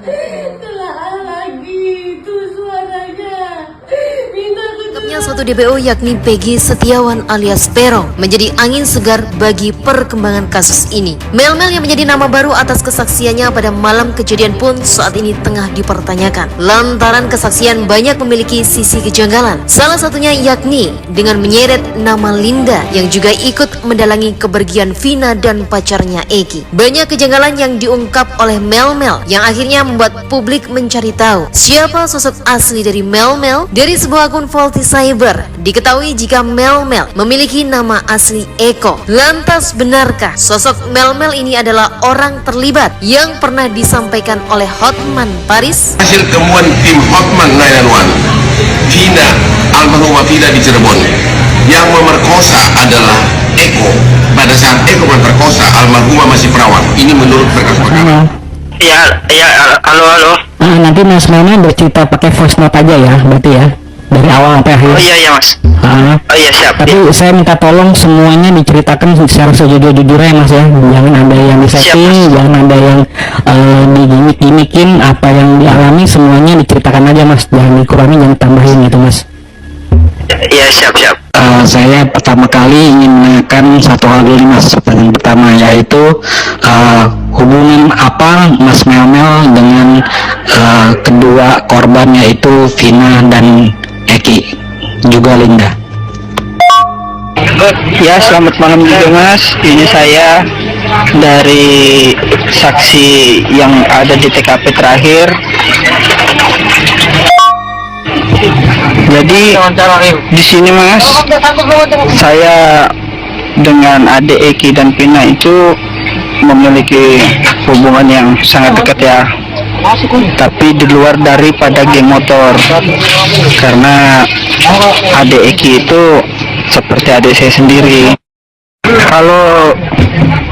Telah lagi itu suaranya. Minta Lengkapnya satu DPO yakni Peggy Setiawan alias Peron menjadi angin segar bagi perkembangan kasus ini. Mel-Mel yang menjadi nama baru atas kesaksiannya pada malam kejadian pun saat ini tengah dipertanyakan. Lantaran kesaksian banyak memiliki sisi kejanggalan. Salah satunya yakni dengan menyeret nama Linda yang juga ikut mendalangi kepergian Vina dan pacarnya Eki. Banyak kejanggalan yang diungkap oleh Mel-Mel yang akhirnya membuat publik mencari tahu siapa sosok asli dari Mel-Mel. Dari sebuah akun Faulty Cyber diketahui jika Mel-Mel memiliki nama asli Eko. Lantas benarkah sosok Mel-Mel ini adalah orang terlibat yang pernah disampaikan oleh Hotman Paris? Hasil temuan tim Hotman 911, Vina, almarhumah Vina di Cirebon, yang memerkosa adalah Eko. Pada saat Eko memperkosa, almarhumah masih perawan. Ini menurut berkas perkara. Halo. Nanti Mas Mena bercerita pakai voice note aja ya, berarti ya, dari awal sampai akhir. Oh iya Mas. Oh iya siap. Tapi saya minta tolong semuanya diceritakan secara sejujur-jujurnya ya Mas ya. Jangan ada yang disetting, jangan ada yang digimik-gimikin. Apa yang dialami semuanya diceritakan aja Mas. Jangan dikurangi, jangan tambahin gitu Mas. Iya siap. Saya pertama kali ingin menanyakan satu hal dulu Mas. Pertanyaan pertama yaitu hubungan apa Mas Mel-Mel dengan kedua korban yaitu Vina dan Eki, juga Linda. Ya selamat malam juga Mas. Ini saya dari saksi yang ada di TKP terakhir. Jadi di sini Mas, saya dengan adik Eki dan Vina itu memiliki hubungan yang sangat dekat ya. Tapi di luar daripada geng motor, karena adik Eki itu seperti adik saya sendiri. Kalau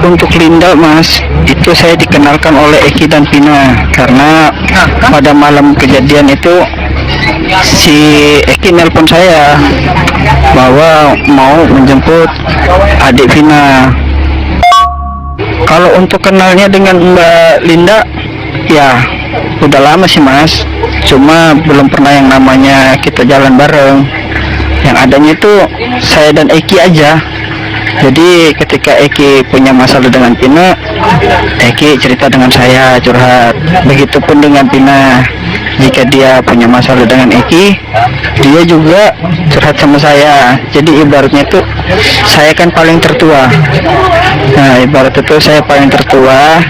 untuk Linda Mas, itu saya dikenalkan oleh Eki dan Vina, karena pada malam kejadian itu si Eki nelpon saya bahwa mau menjemput adik Vina. Kalau untuk kenalnya dengan Mbak Linda, ya udah lama sih Mas, cuma belum pernah yang namanya kita jalan bareng. Yang adanya itu saya dan Eki aja. Jadi ketika Eki punya masalah dengan Vina, Eki cerita dengan saya, curhat. Begitupun dengan Vina, jika dia punya masalah dengan Eki, dia juga curhat sama saya. Jadi ibaratnya itu saya kan paling tertua. Nah ibarat itu saya paling tertua.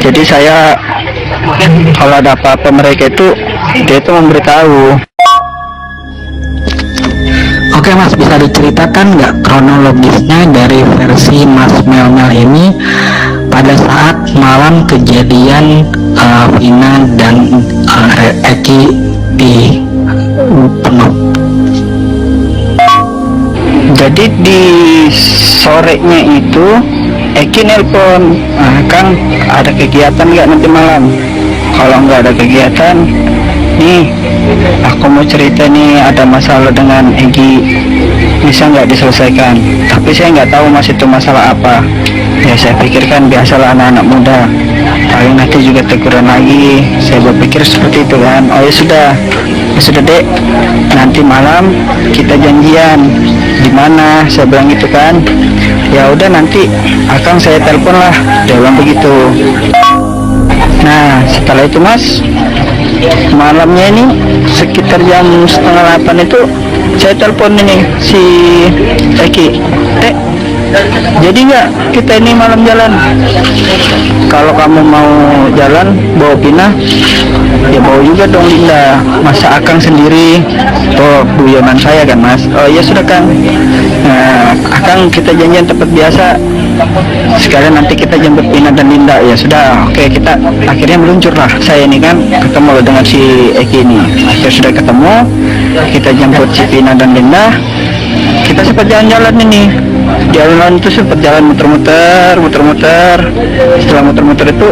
Jadi saya kalau ada apa-apa mereka itu, dia itu memberitahu. Oke Mas, bisa diceritakan nggak kronologisnya dari versi Mas Mel-Mel ini pada saat malam kejadian Vina dan Eki di penuh? Jadi di sorenya itu Eki nelpon, Kang ada kegiatan nggak nanti malam? Kalau nggak ada kegiatan, nih aku mau cerita nih, ada masalah dengan Eki, bisa nggak diselesaikan? Tapi saya nggak tahu Mas itu masalah apa. Ya saya pikirkan biasalah anak-anak muda, paling nanti juga teguran lagi. Saya berpikir seperti itu kan. Oh ya sudah dek, nanti malam kita janjian di mana? Saya bilang gitu kan. Ya udah nanti Akang saya telepon lah, dia bilang begitu. Nah setelah itu Mas, malamnya ini sekitar jam 7:30 itu saya telepon ini si Eki, jadi nggak kita ini malam jalan? Kalau kamu mau jalan bawa Vina, ya bawa juga dong Linda. Masa Akang sendiri? Oh guyonan saya kan Mas. Oh iya sudah Kang. Nah, Akang kita janjian tempat biasa. Sekalian nanti kita jemput Vina dan Linda. Ya sudah, oke kita akhirnya meluncur lah. Saya ini kan ketemu dengan si Eki ini. Akhirnya sudah ketemu, kita jemput si Vina dan Linda. Kita sempat jalan-jalan ini. Jalan itu sempat jalan muter-muter. Setelah muter-muter itu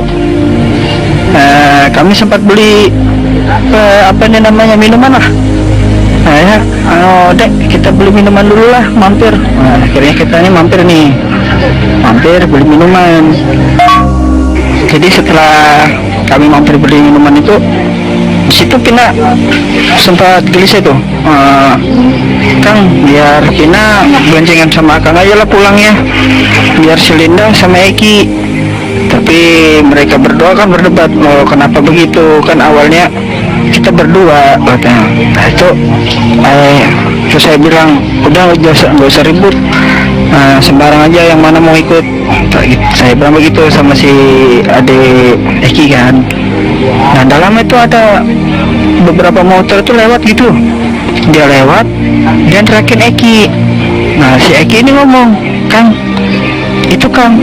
kami sempat beli apa ini namanya, minuman lah. Nah ya, dek kita beli minuman dulu lah, mampir. Nah, akhirnya kita ini mampir beli minuman. Jadi setelah kami mampir beli minuman itu, di situ Pina sempat gelisah tuh. Kang, biar Pina boncengan sama Akang aja lah pulangnya, biar si Linda sama Eki. Tapi mereka berdua kan berdebat, oh kenapa begitu, kan awalnya kita berdua katanya. Nah itu terus saya bilang udah nggak usah ribut, sembarang aja yang mana mau ikut. Saya bilang begitu sama si adik Eki kan. Nah dalam itu ada beberapa motor tuh lewat gitu, dia lewat dan terakhir Eki. Nah si Eki ini ngomong, Kang, itu Kang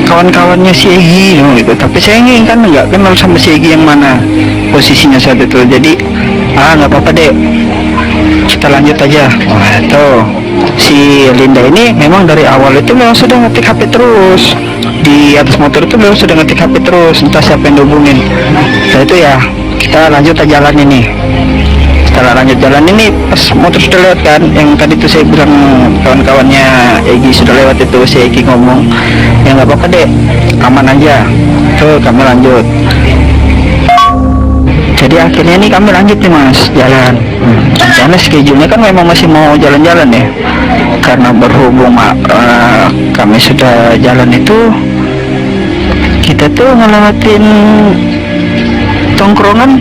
kawan-kawannya si Egi gitu. Tapi saya ini kan nggak kenal sama si Egi yang mana posisinya saat itu. Jadi nggak apa-apa deh, kita lanjut aja. Nah itu si Linda ini memang dari awal itu memang sudah ngetik HP terus di atas motor itu, memang sudah ngetik HP terus, entah siapa yang dihubungin. Nah itu ya kita lanjut aja jalan ini. Setelah lanjut jalan ini, pas motor sudah lewat kan, yang tadi tuh saya bilang kawan-kawannya Egi sudah lewat itu, si Egi ngomong, ya nggak apa-apa deh, aman aja. Tuh kami lanjut. Jadi akhirnya nih kami lanjut nih mas, jalan. Rencana schedule-nya kan memang masih mau jalan-jalan ya, karena berhubung kami sudah jalan itu, kita tuh ngelewatin tongkrongan,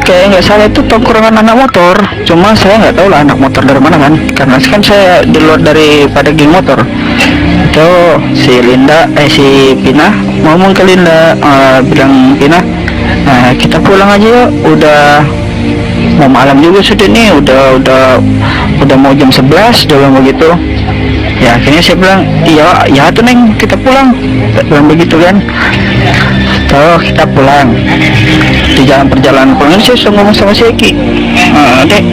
kayak nggak salah itu tongkrongan anak motor. Cuma saya nggak tahu lah anak motor dari mana kan saya di luar daripada geng motor. Itu si Pina ngomong ke Linda, bilang Pina, nah kita pulang aja yuk, udah mau malam juga sudah nih, udah mau jam 11 udah begitu. Ya akhirnya saya bilang iya tuh Neng, kita pulang, bilang begitu kan. Tuh kita pulang. Di jalan perjalanan pulang saya sudah ngomong sama si Eki, Dek,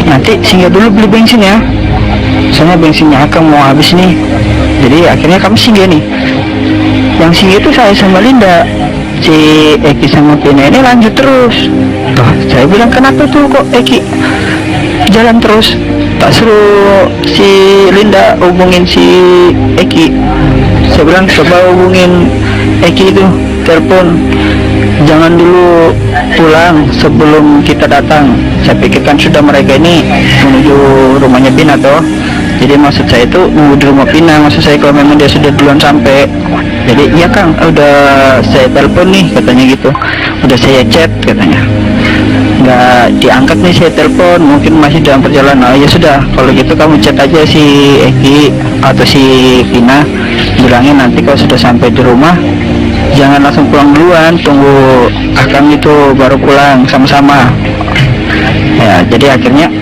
nanti singgah dulu beli bensin ya, soalnya bensinnya Akang mau habis nih. Jadi akhirnya kami singgah nih. Yang singgah itu saya sama Linda, si Eki sama Pina ini lanjut terus. Loh, saya bilang kenapa tuh kok Eki jalan terus, tak suruh si Linda hubungin si Eki. Saya bilang coba hubungin Eki itu, telepon, jangan dulu pulang sebelum kita datang. Saya pikirkan sudah mereka ini menuju rumahnya Pina toh. Jadi maksud saya itu nunggu di rumah Pina, maksud saya kalau memang dia sudah duluan sampai. Jadi iya Kang, udah saya telepon nih katanya gitu, udah saya chat katanya, nggak diangkat nih saya telepon, mungkin masih dalam perjalanan. Oh ya sudah, kalau gitu kamu chat aja si Eki atau si Pina, bilangin nanti kalau sudah sampai di rumah jangan langsung pulang duluan, tunggu Akang itu baru pulang sama-sama. Ya jadi akhirnya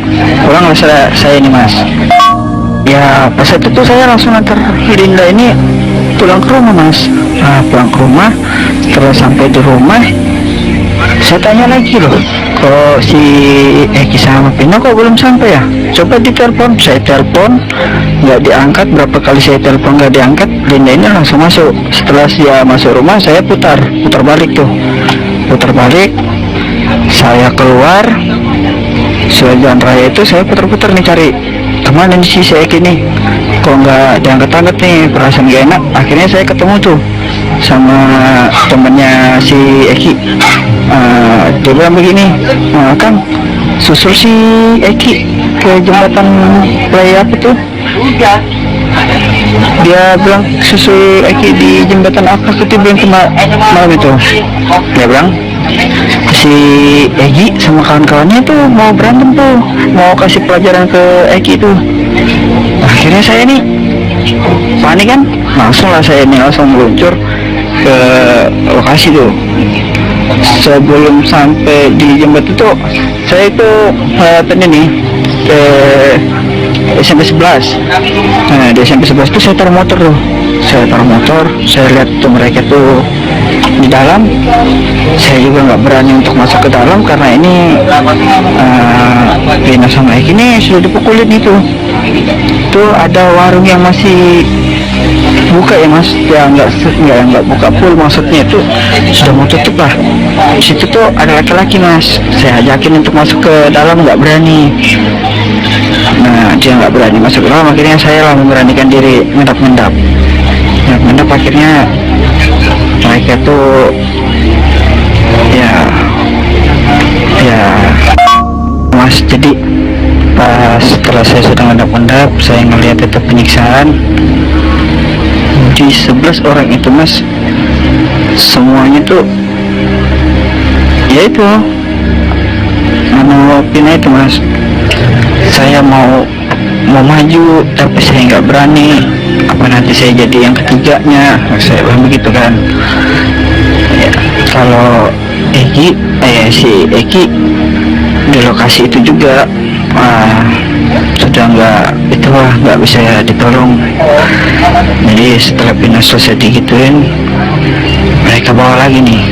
pulanglah saya ini mas. Ya pas itu tuh saya langsung antar Linda ini pulang ke rumah mas. Nah pulang ke rumah, setelah sampai di rumah saya tanya lagi loh, kok si Eki sama Pina kok belum sampai ya, coba ditelepon. Saya telepon nggak diangkat, berapa kali saya telepon nggak diangkat. Linda ini langsung masuk. Setelah dia masuk rumah saya putar balik, saya keluar jalan raya itu, saya putar nih cari kemana nih si Eki nih, kok nggak diangkat nih, perasaan gak enak. Akhirnya saya ketemu tuh sama temennya si Eki. Dia bilang begini, Kang, susul si Eki ke jembatan play apa tuh. Dia bilang susul Eki di jembatan apa tuh, bilang malam itu. Dia bilang si Egi sama kawan-kawannya tuh mau berantem tuh, mau kasih pelajaran ke Eki tuh. Akhirnya saya nih panik kan, saya langsung meluncur ke lokasi tuh. Sebelum sampai di jembatan itu saya itu tadi nih ke SMP 11. Nah di SMP 11 itu saya taruh motor tuh, saya lihat tuh mereka tuh di dalam. Saya juga nggak berani untuk masuk ke dalam karena ini Pina sama Eki ini sudah dipukulin itu. Tuh ada warung yang masih buka ya mas, ya nggak buka full, maksudnya itu sudah mau tutup lah. Di situ tuh ada laki-laki mas, saya ajakin untuk masuk ke dalam, nggak berani. Nah dia nggak berani masuk ke dalam, akhirnya saya lah memberanikan diri, ngendap. Akhirnya mereka mereka tuh ya mas. Jadi pas setelah saya sudah ngendap-ngendap, saya ngelihat itu penyiksaan di 11 orang itu mas, semuanya tuh ya itu Pina itu mas. Saya mau maju tapi saya nggak berani, apa nanti saya jadi yang ketiganya, saya bilang begitu kan. Ya, kalau si Eki di lokasi itu juga sudah nggak bisa ditolong. Jadi setelah Pina selesai digituin, mereka bawa lagi nih,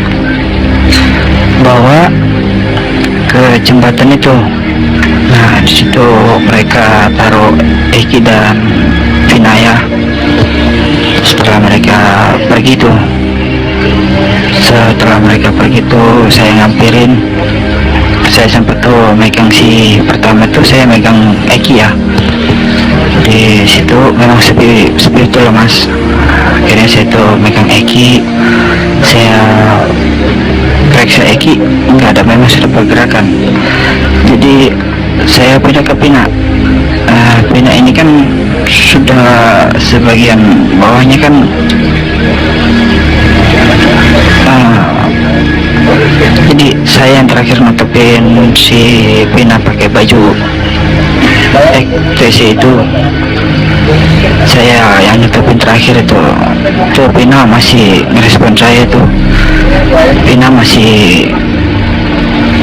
bawa ke jembatan itu. Nah di situ mereka taruh Eki dan Vinaya. Setelah mereka pergi tuh, saya ngampirin. Saya sempat tuh megang si pertama tuh, saya megang Eki ya. Di situ memang sepi itu loh mas. Akhirnya saya tuh megang Eki, saya periksa Eki, nggak ada, memang sudah pergerakan. Jadi saya pindah ke Pina. Pina ini kan sudah sebagian bawahnya kan jadi saya yang terakhir nutupin si Pina pakai baju TC itu. Saya yang nutupin terakhir itu Pina masih ngerespon saya tuh. Pina masih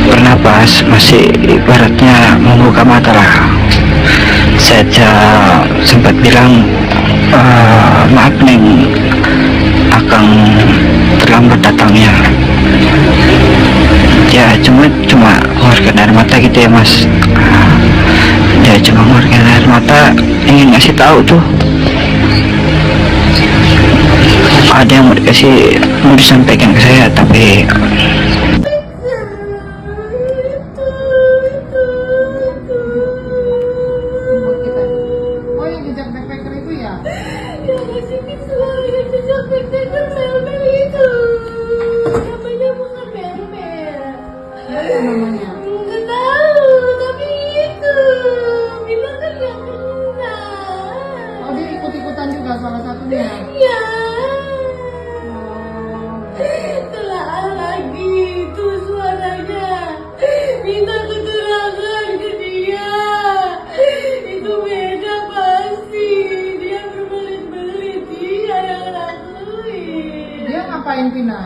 bernapas, masih ibaratnya membuka mata lah. Saya sempat bilang maaf Neng, Akang terlambat datangnya. Ya cuma mengeluarkan air mata gitu ya mas. Ya cuma mengeluarkan air mata, ingin ngasih tahu tuh ada yang mau disampaikan ke saya, tapi salah satunya. Ya. Telah lagi itu suaranya. Minta keterangan ke dia. Itu beda pasti. Dia berbelit-belit, dia yang lakuin. Dia ngapain Pina?